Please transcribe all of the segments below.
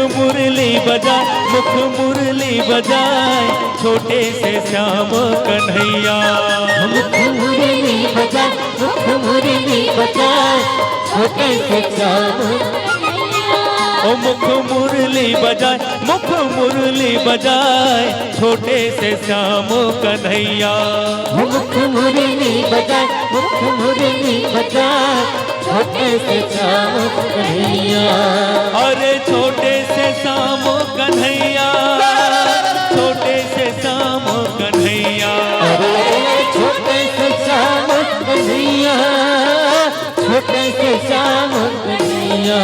मुरली बजाए, मुख मुरली बजाए छोटे से श्याम कन्हैया। मुख मुरली बजाए, मुख मुरली बजाए छोटे से श्याम ओ मुख मुरली बजाए, मुख मुरली बजाए छोटे से श्याम कन्हैया। मुख मुरली बजाए, मुख मुरली बजाए छोटे से श्याम कन्हैया। अरे छोटे से श्याम कन्हैया, छोटे से श्याम कन्हैया। अरे छोटे से श्याम कन्हैया, छोटे से श्याम कन्हैया।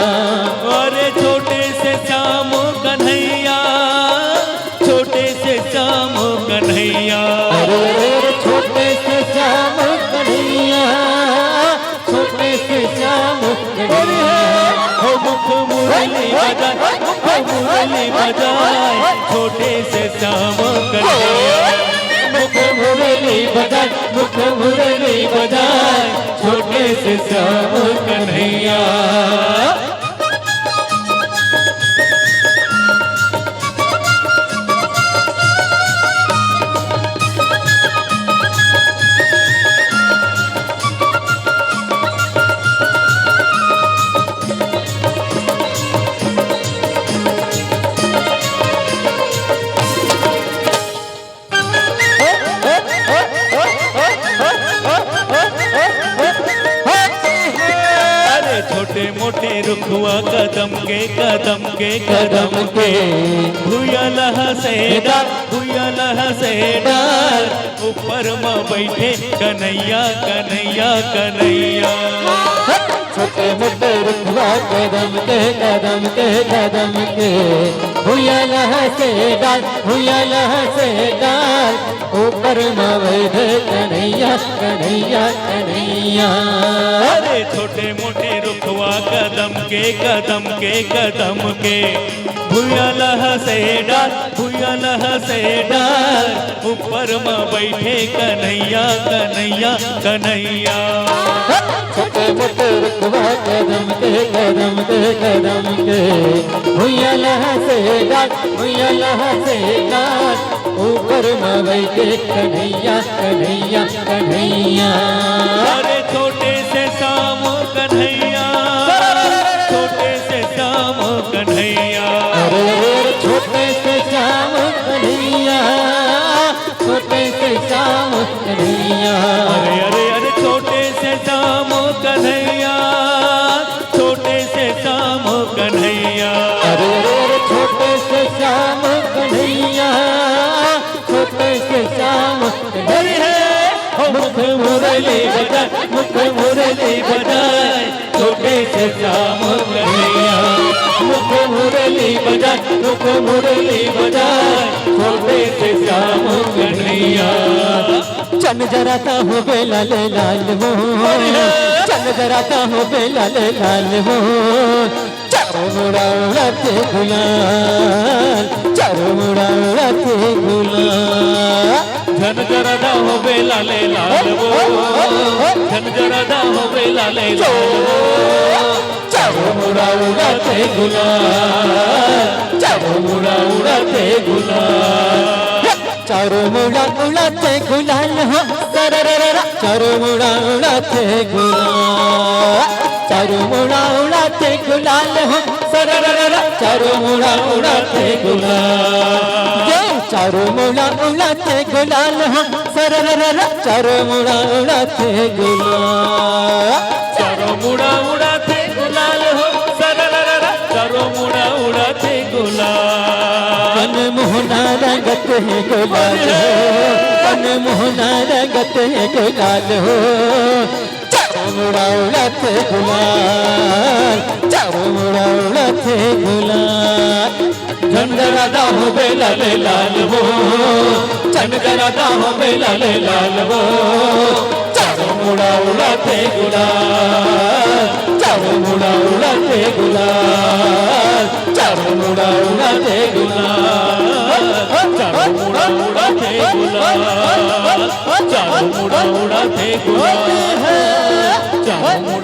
अरे छोटे से श्याम कन्हैया, छोटे से श्याम कन्हैया। अरे छोटे से श्याम कन्हैया, छोटे से श्याम कन्हैया। हो मुख मुरली बजाए, मुख मुरली बजाए छोटे से श्याम कन्हैया। मुख मुरली बजाए, मुख मुरली बजाए छोटे से श्याम कन्हैया। छोटे मोटे रुखवा कदम के कदम के कदम के भूयलह से डाल, भूयलह से डाल ऊपर में बैठे कन्हैया कन्हैया कन्हैया। छोटे मोटे रुखवा कदम के कदम के कदम के भूयलह से डाल, भूयलह से डाल ऊपर में बैठे कन्हैया कन्हैया कन्हैया। अरे छोटे मोटे रुखवा कदम के कदम के कदम के भूयलह से डाल, भूयलह से डाल ऊपर में बैठे कन्हैया कन्हैया कन्हैया। छोटे मोटे रुखवा कदम के कदम के कदम के भूयलह से डाल, भूयलह से डाल ऊपर में बैठे कन्हैया कन्हैया कन्हैया। अरे छोटे से श्याम कन्हैया, छोटे से श्याम कन्हैया। अरे छोटे से श्याम कन्हैया, छोटे से श्याम कन्हैया। अरे अरे अरे छोटे से श्याम कन्हैया, छोटे से श्याम कन्हैया। अरे छोटे से श्याम कन्हैया, छोटे से श्याम कन्हैया। मुख मुरली बजाए, मुख मुरली बजाए छोटे से श्याम कन्हैया। मुख मुरली बजाए, मुख मुरली बजाए छोटे से श्याम कन्हैया। चन जराता हो बेला ले लाल हो, चन जराता हो बेला ले लाल हो। चारों मुड़ा उड़ाते गुलाल, चारों मुड़ा उड़ाते गुलाल। झन जरादा हो बेला ले लाल वो, झन जरादा हो बेला ले लाल वो। चारों मुड़ा उड़ाते गुलाल, चारों मुड़ा उड़ाते गुलाल। चारों मुड़ा उड़ाते गुलाल हो सररररा, चारों मुड़ा उड़ाते गुलाल। चारों मुड़ा उड़ाते गुलाल हो सररररा, चारों मुड़ा उड़ाते गुलाल। चारों मुड़ा उड़ाते गुलाल हो सररररा, चारों मुड़ा उड़ाते गुलाल। चारों मुड़ा उड़ाते गुलाल हो सररररा, चारों मुड़ा उड़ाते गुलाल। मन मोहना रंगत है गुलाल हो, मन मोहना रंगत है गुलाल हो। चारों मुड़ा उड़ाते गुलाल, चारों मुड़ा उड़ाते गुलाल। झंडरादा हो बेला ले लाल हो, झंडरादा हो बेला ले लाल हो। चारों मुड़ा उड़ाते गुलाल, चारों मुड़ा उड़ाते गुलाल। चारों मुड़ा उड़ाते गुलाल, चारों मुड़ा उड़ाते गुलाल, चारों मुड़ा उड़ाते गुलाल। चारों